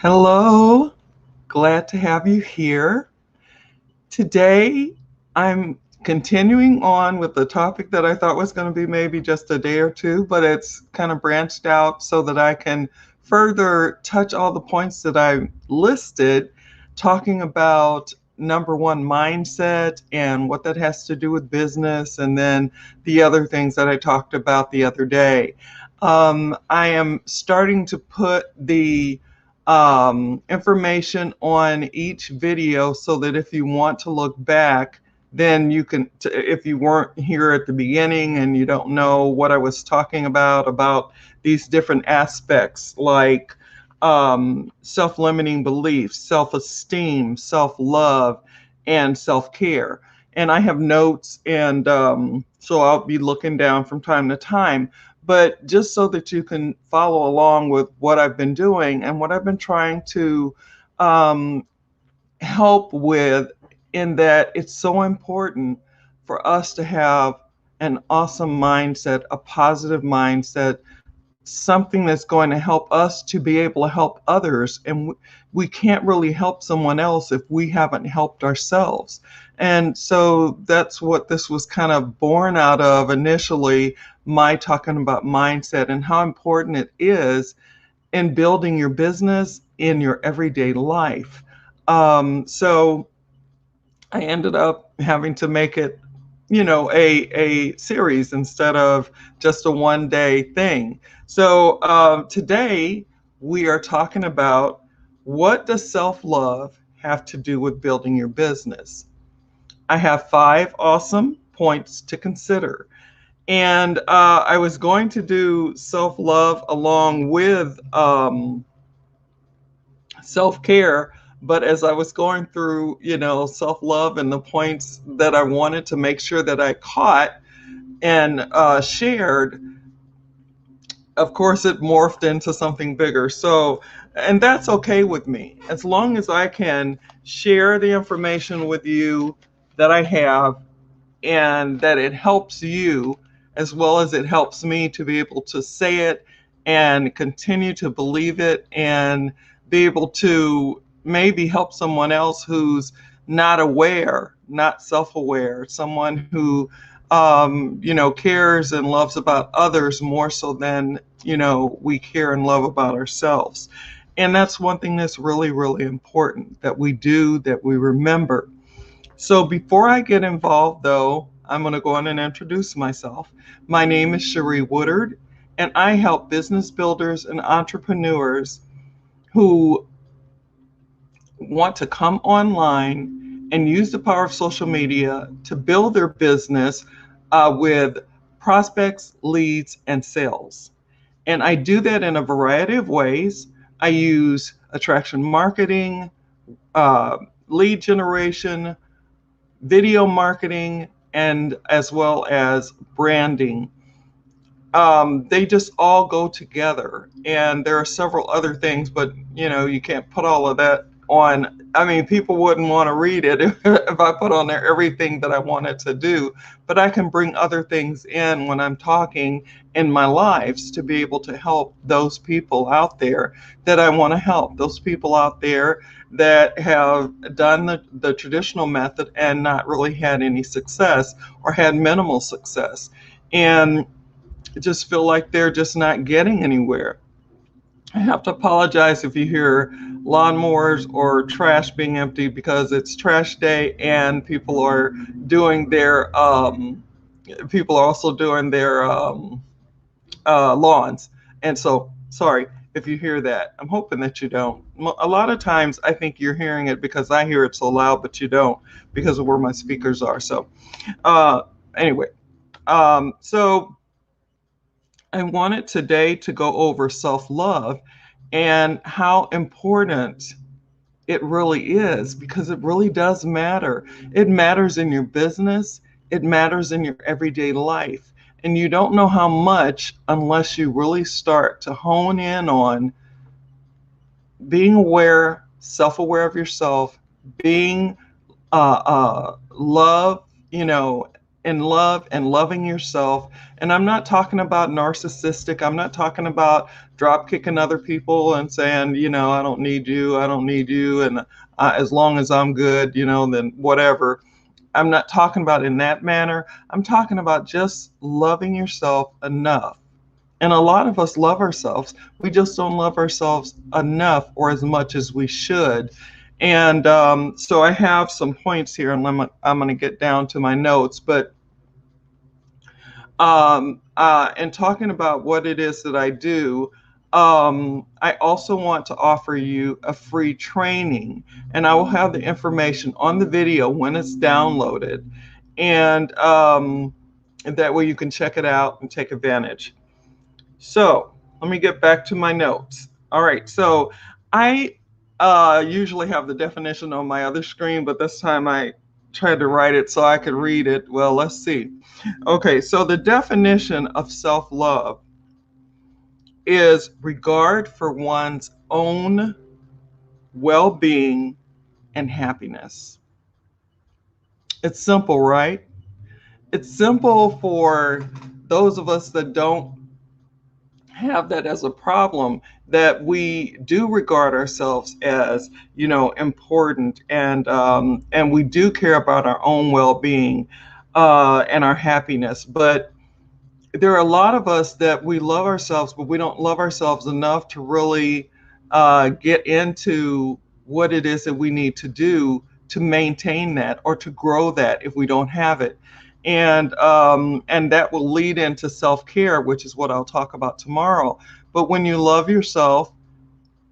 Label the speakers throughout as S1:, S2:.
S1: Hello, glad to have you here. Today, I'm continuing on with the topic that I thought was going to be maybe just a day or two, but it's kind of branched out so that I can further touch all the points that I listed, talking about number one, mindset and what that has to do with business, and then the other things that I talked about the other day. I am starting to put the information on each video so that if you want to look back, then you can, if you weren't here at the beginning and you don't know what I was talking about these different aspects like self-limiting beliefs, self-esteem, self-love, and self-care. And I have notes, and so I'll be looking down from time to time, but just so that you can follow along with what I've been doing and what I've been trying to um, help with, in that it's so important for us to have an awesome mindset, a positive mindset, something that's going to help us to be able to help others. And we can't really help someone else if we haven't helped ourselves. And so that's what this was kind of born out of initially, my talking about mindset and how important it is in building your business in your everyday life. So I ended up having to make it, a series instead of just a one day thing. So today we are talking about, what does self love have to do with building your business? I have 5 awesome points to consider. And I was going to do self love along with self care. But as I was going through, self love and the points that I wanted to make sure that I caught and shared, of course, it morphed into something bigger. So, and that's okay with me. As long as I can share the information with you that I have, and that it helps you as well as it helps me to be able to say it and continue to believe it and be able to maybe help someone else who's not aware, not self-aware, someone who cares and loves about others more so than we care and love about ourselves. And that's one thing that's really, really important that we do, that we remember. So before I get involved, though, I'm going to go on and introduce myself. My name is Cherie Woodard, and I help business builders and entrepreneurs who want to come online and use the power of social media to build their business with prospects, leads, and sales. And I do that in a variety of ways. I use attraction marketing, uh, lead generation, video marketing, and as well as branding. They just all go together. And there are several other things, but you can't put all of that on. I mean, people wouldn't want to read it if I put on there everything that I wanted to do. But I can bring other things in when I'm talking in my lives to be able to help those people out there that I want to help, those people out there that have done the traditional method and not really had any success or had minimal success. And just feel like they're just not getting anywhere. I have to apologize if you hear lawnmowers or trash being emptied, because it's trash day and doing their people are also doing their lawns. And so, sorry if you hear that. I'm hoping that you don't. A lot of times I think you're hearing it because I hear it so loud, but you don't, because of where my speakers are. So, uh, anyway, so I wanted today to go over self love and how important it really is, because it really does matter. It matters in your business, it matters in your everyday life. And you don't know how much unless you really start to hone in on being aware, self aware of yourself, being love, in love and loving yourself. And I'm not talking about narcissistic. I'm not talking about drop kicking other people and saying, I don't need you. I don't need you. And as long as I'm good, then whatever. I'm not talking about in that manner. I'm talking about just loving yourself enough. And a lot of us love ourselves. We just don't love ourselves enough or as much as we should. And so I have some points here, and I'm going to get down to my notes. But and talking about what it is that I do, I also want to offer you a free training, and I will have the information on the video when it's downloaded, and that way you can check it out and take advantage. So let me get back to my notes. All right, so I usually have the definition on my other screen, but this time I tried to write it so I could read it. Well, let's see. Okay, so the definition of self-love is regard for one's own well-being and happiness. It's simple, right? It's simple for those of us that don't have that as a problem, that we do regard ourselves as, important, and we do care about our own well-being and our happiness. But there are a lot of us that we love ourselves, but we don't love ourselves enough to really get into what it is that we need to do to maintain that or to grow that if we don't have it. And that will lead into self-care, which is what I'll talk about tomorrow. But when you love yourself,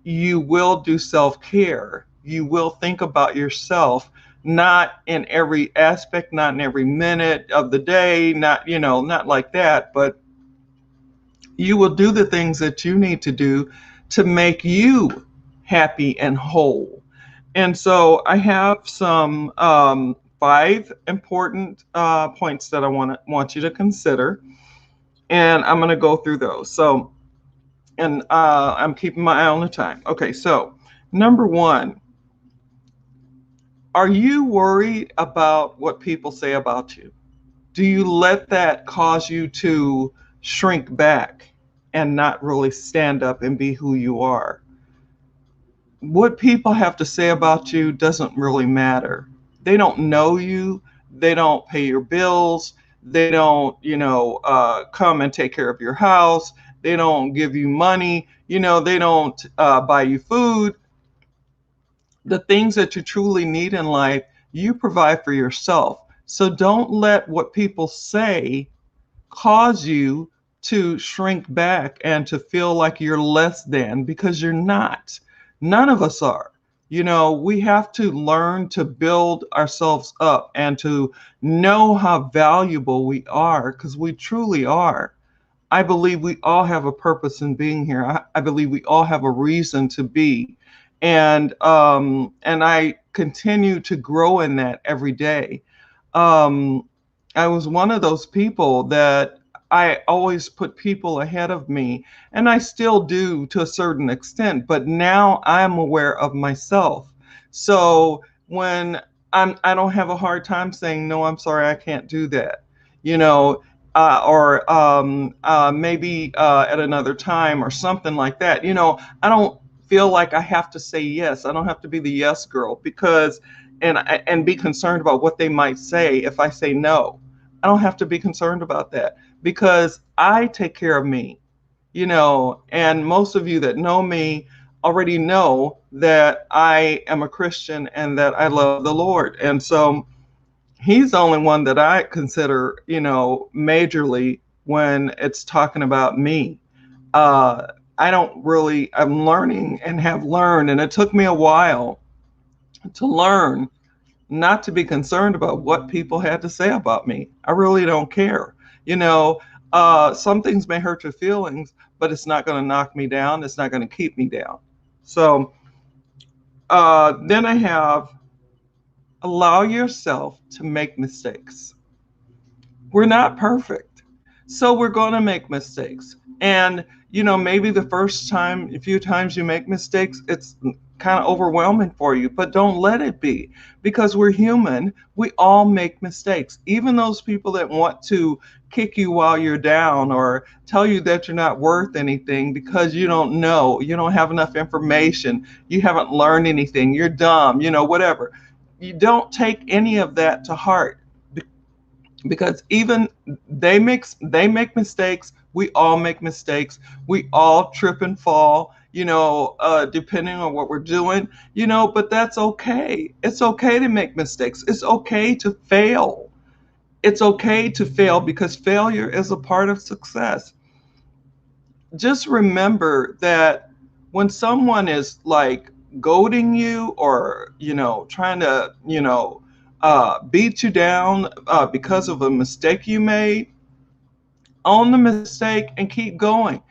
S1: you will do self-care. You will think about yourself, not in every aspect, not in every minute of the day, not like that, but you will do the things that you need to do to make you happy and whole. And so I have some 5 important points that I want you to consider, and I'm going to go through those. So, and I'm keeping my eye on the time. Okay, so number 1, are you worried about what people say about you? Do you let that cause you to shrink back and not really stand up and be who you are? What people have to say about you doesn't really matter. They don't know you. They don't pay your bills. They don't, come and take care of your house. They don't give you money. They don't buy you food. The things that you truly need in life, you provide for yourself. So don't let what people say cause you to shrink back and to feel like you're less than, because you're not. None of us are. We have to learn to build ourselves up and to know how valuable we are, because we truly are. I believe we all have a purpose in being here. I believe we all have a reason to be. And I continue to grow in that every day. I was one of those people that I always put people ahead of me, and I still do to a certain extent, but now I'm aware of myself. So when I don't have a hard time saying, no, I'm sorry, I can't do that, or maybe at another time or something like that. I don't feel like I have to say yes. I don't have to be the yes girl, because and be concerned about what they might say if I say no. I don't have to be concerned about that, because I take care of me, and most of you that know me already know that I am a Christian and that I love the Lord. And so he's the only one that I consider, majorly when it's talking about me. I'm learning and have learned, and it took me a while to learn not to be concerned about what people had to say about me. I really don't care. Some things may hurt your feelings, but it's not going to knock me down. It's not going to keep me down. So then I have, allow yourself to make mistakes. We're not perfect, so we're going to make mistakes. And, maybe the first time, a few times you make mistakes, it's kind of overwhelming for you, but don't let it be, because we're human. We all make mistakes. Even those people that want to kick you while you're down or tell you that you're not worth anything because you don't know, you don't have enough information, you haven't learned anything, you're dumb, whatever. You don't take any of that to heart, because even they make mistakes. We all make mistakes. We all trip and fall, depending on what we're doing, but that's okay. It's okay to make mistakes. It's okay to fail. It's okay to fail, because failure is a part of success. Just remember that when someone is like goading you, or trying to beat you down because of a mistake you made, own the mistake and keep going.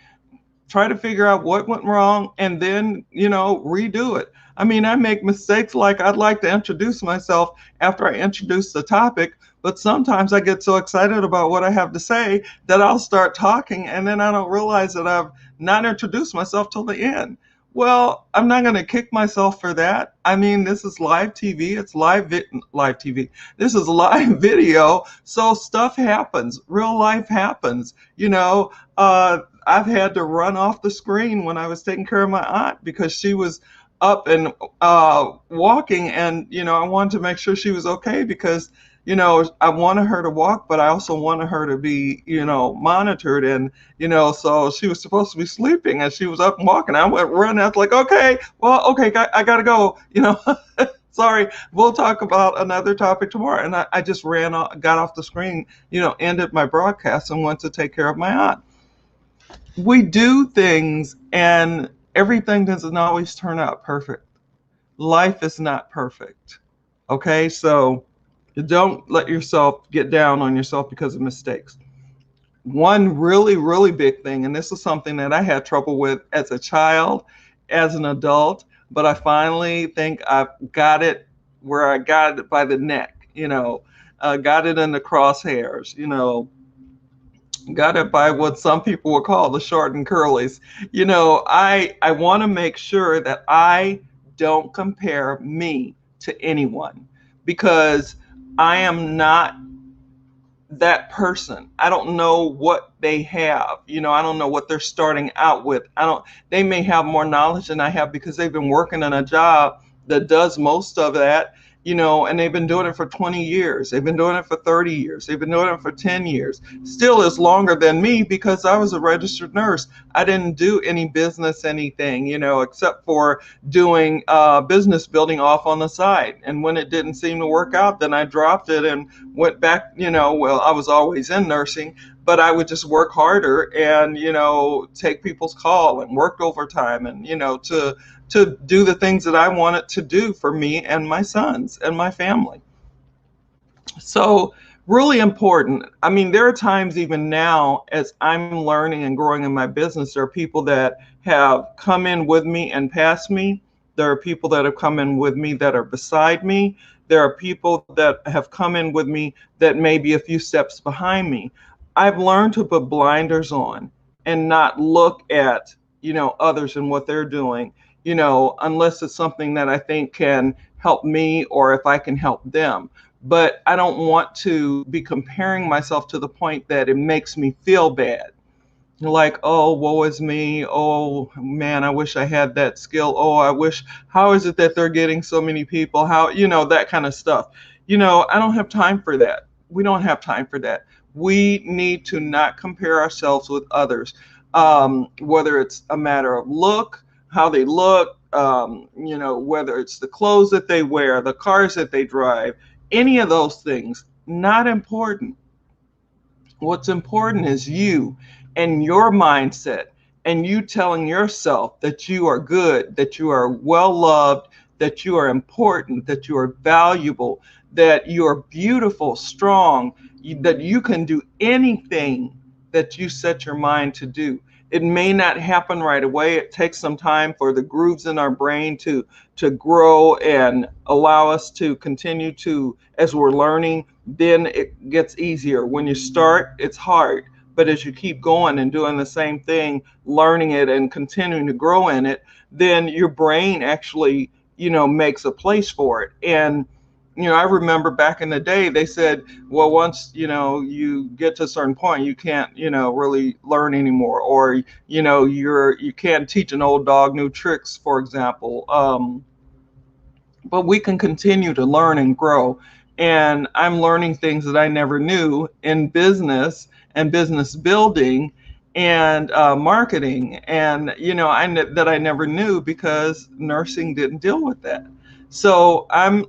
S1: Try to figure out what went wrong, and then redo it. I mean, I make mistakes, like I'd like to introduce myself after I introduce the topic, but sometimes I get so excited about what I have to say that I'll start talking, and then I don't realize that I've not introduced myself till the end. Well, I'm not going to kick myself for that. I mean, this is live TV. It's live TV. This is live video. So stuff happens. Real life happens. I've had to run off the screen when I was taking care of my aunt, because she was up and walking, and I wanted to make sure she was okay, because I wanted her to walk, but I also wanted her to be monitored, and so she was supposed to be sleeping, and she was up and walking. I went running. I was like, okay, well, okay, I gotta go. Sorry, we'll talk about another topic tomorrow. And I just got off the screen, ended my broadcast and went to take care of my aunt. We do things, and everything doesn't always turn out perfect. Life is not perfect. Okay, so don't let yourself get down on yourself because of mistakes. One really, really big thing, and this is something that I had trouble with as a child, as an adult, but I finally think I've got it where I got it by the neck, got it in the crosshairs, got it by what some people would call the short and curlies. I want to make sure that I don't compare me to anyone, because I am not that person. I don't know what they have. I don't know what they're starting out with. They may have more knowledge than I have, because they've been working in a job that does most of that, and they've been doing it for 20 years. They've been doing it for 30 years. They've been doing it for 10 years. Still is longer than me, because I was a registered nurse. I didn't do any business, anything, except for doing business building off on the side. And when it didn't seem to work out, then I dropped it and went back, well, I was always in nursing, but I would just work harder and, take people's call and work overtime, and, to do the things that I wanted to do for me and my sons and my family. So, really important. I mean, there are times even now, as I'm learning and growing in my business, there are people that have come in with me and past me. There are people that have come in with me that are beside me. There are people that have come in with me that may be a few steps behind me. I've learned to put blinders on and not look at, others and what they're doing, unless it's something that I think can help me, or if I can help them. But I don't want to be comparing myself to the point that it makes me feel bad. Like, oh, woe is me. Oh, man, I wish I had that skill. Oh, I wish, how is it that they're getting so many people? How, that kind of stuff. I don't have time for that. We don't have time for that. We need to not compare ourselves with others, whether it's a matter of how they look, whether it's the clothes that they wear, the cars that they drive, any of those things, not important. What's important is you and your mindset, and you telling yourself that you are good, that you are well loved, that you are important, that you are valuable, that you are beautiful, strong, that you can do anything that you set your mind to do. It may not happen right away. It takes some time for the grooves in our brain to grow and allow us to continue to, as we're learning, then it gets easier. When you start, it's hard, But as you keep going and doing the same thing, learning it and continuing to grow in it, then your brain actually, makes a place for it. And I remember back in the day, they said, well, once, you get to a certain point, you can't, really learn anymore. Or, you can't teach an old dog new tricks, for example. But we can continue to learn and grow. And I'm learning things that I never knew in business and business building and marketing, and that I never knew because nursing didn't deal with that. So I'm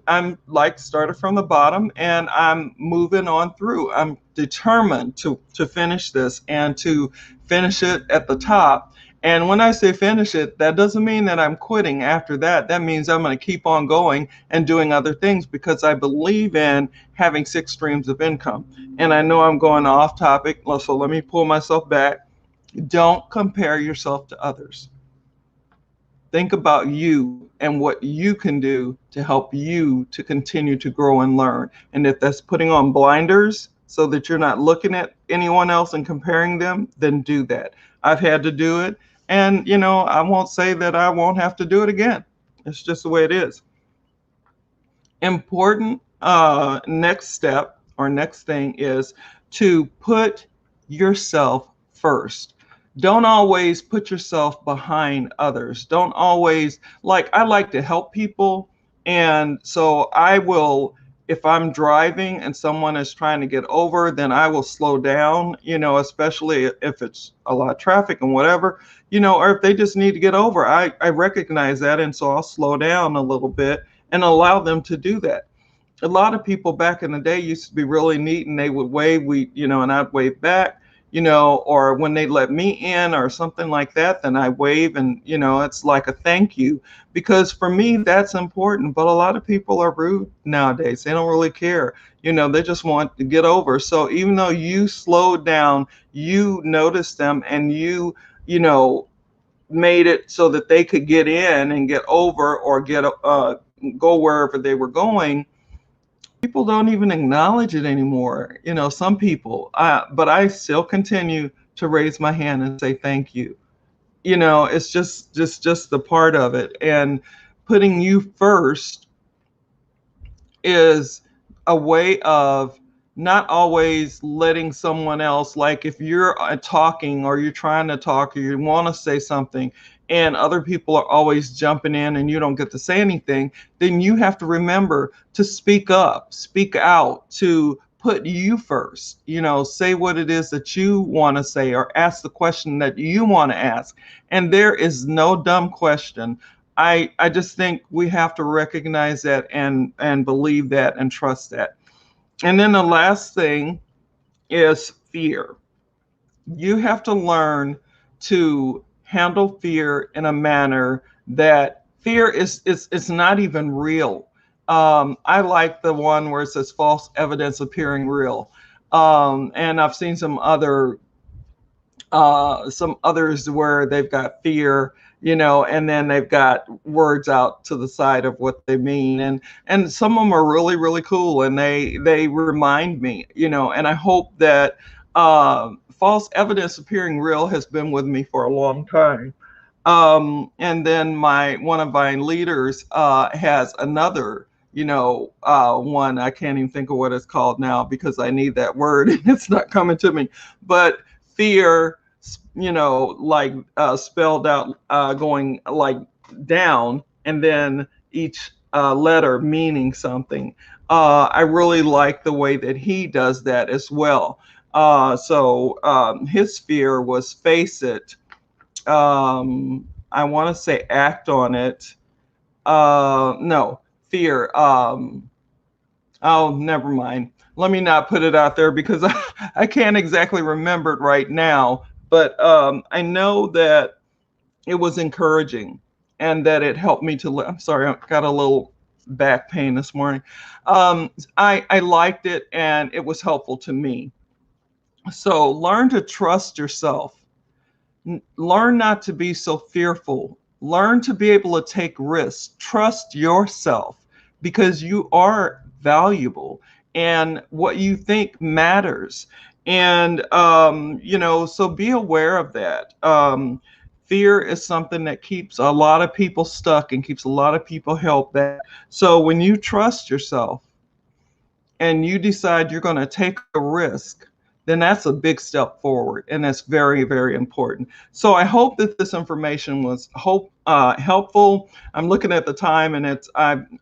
S1: like started from the bottom, and I'm moving on through. I'm determined to finish this and to finish it at the top. And when I say finish it, that doesn't mean that I'm quitting after that. That means I'm going to keep on going and doing other things, because I believe in having 6 streams of income. And I know I'm going off topic, so let me pull myself back. Don't compare yourself to others. Think about you and what you can do to help you to continue to grow and learn. And if that's putting on blinders so that you're not looking at anyone else and comparing them, then do that. I've had to do it. And, I won't say that I won't have to do it again. It's just the way it is. Important next step or next thing is to put yourself first. Don't always put yourself behind others. Don't always, I like to help people. And so I will, if I'm driving and someone is trying to get over, then I will slow down, especially if it's a lot of traffic and whatever, or if they just need to get over. I recognize that. And so I'll slow down a little bit and allow them to do that. A lot of people back in the day used to be really neat, and they would wave, and I'd wave back. Or when they let me in or something like that, then I wave, and, it's like a thank you, because for me, that's important. But a lot of people are rude nowadays. They don't really care. They just want to get over. So even though you slowed down, you noticed them, and you made it so that they could get in and get over or go wherever they were going, people don't even acknowledge it anymore. Some people, but I still continue to raise my hand and say thank you. It's just the part of it. And putting you first is a way of not always letting someone else, like if you're talking or you're trying to talk or you want to say something and other people are always jumping in and you don't get to say anything, then you have to remember to speak up, speak out, to put you first. Say what it is that you want to say, or ask the question that you want to ask. And there is no dumb question. I just think we have to recognize that and believe that and trust that. And then the last thing is fear. You have to learn to handle fear in a manner that fear is not even real. I like the one where it says false evidence appearing real. And I've seen some others where they've got fear, and then they've got words out to the side of what they mean. And some of them are really, really cool. And they remind me, and I hope that false evidence appearing real has been with me for a long time. And then one of my leaders has another, one. I can't even think of what it's called now because I need that word and it's not coming to me. But fear, spelled out, going like down, and then each letter meaning something. I really like the way that he does that as well. So his fear was face it. I want to say act on it. No, fear. Oh, never mind. Let me not put it out there because I can't exactly remember it right now. But I know that it was encouraging and that it helped me to. I'm sorry, I got a little back pain this morning. I liked it and it was helpful to me. So learn to trust yourself. Learn not to be so fearful. Learn to be able to take risks. Trust yourself because you are valuable and what you think matters. And, so be aware of that. Fear is something that keeps a lot of people stuck and keeps a lot of people held back. So when you trust yourself and you decide you're going to take a risk, then that's a big step forward, and that's very, very important. So I hope that this information was helpful. I'm looking at the time, and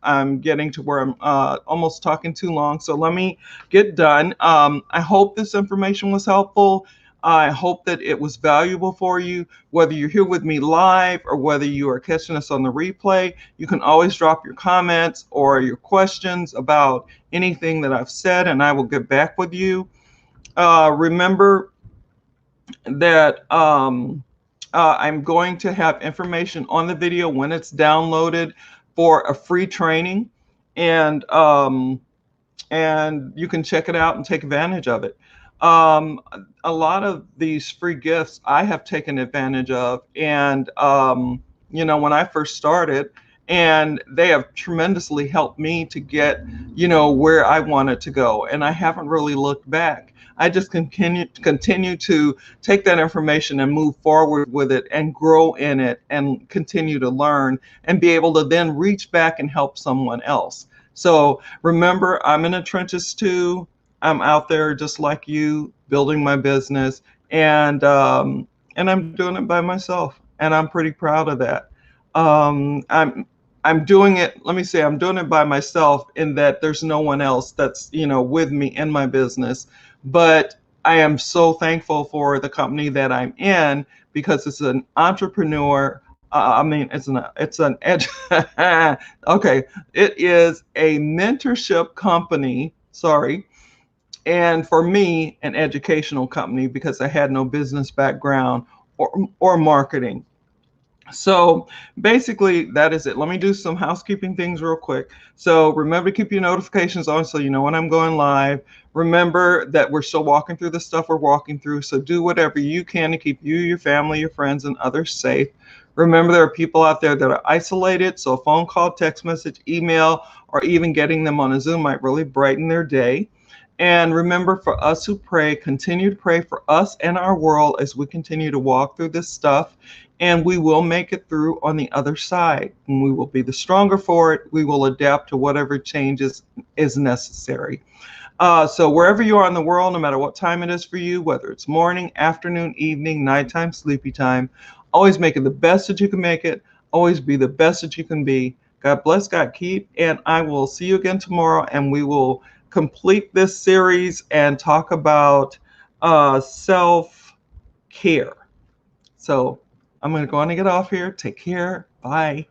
S1: I'm getting to where I'm almost talking too long. So let me get done. I hope this information was helpful. I hope that it was valuable for you, whether you're here with me live or whether you are catching us on the replay. You can always drop your comments or your questions about anything that I've said, and I will get back with you. Remember that I'm going to have information on the video when it's downloaded for a free training, and you can check it out and take advantage of it. A lot of these free gifts I have taken advantage of, and when I first started, and they have tremendously helped me to get, where I wanted to go, and I haven't really looked back. I just continue to take that information and move forward with it and grow in it and continue to learn and be able to then reach back and help someone else. So remember, I'm in the trenches too. I'm out there just like you, building my business, and I'm doing it by myself, and I'm pretty proud of that. I'm doing it. Let me say, I'm doing it by myself in that there's no one else that's with me in my business. But I am so thankful for the company that I'm in because it's an entrepreneur. Okay, it is a mentorship company. Sorry. And for me, an educational company because I had no business background or marketing. So basically, that is it. Let me do some housekeeping things real quick. So remember to keep your notifications on so you know when I'm going live. Remember that we're still walking through the stuff we're walking through. So do whatever you can to keep you, your family, your friends, and others safe. Remember, there are people out there that are isolated. So a phone call, text message, email, or even getting them on a Zoom might really brighten their day. And remember, for us who pray, continue to pray for us and our world as we continue to walk through this stuff. And we will make it through on the other side. And we will be the stronger for it. We will adapt to whatever changes is necessary. So wherever you are in the world, no matter what time it is for you, whether it's morning, afternoon, evening, nighttime, sleepy time, always make it the best that you can make it. Always be the best that you can be. God bless, God keep. And I will see you again tomorrow, and we will complete this series and talk about self-care. So I'm going to go on and get off here. Take care. Bye.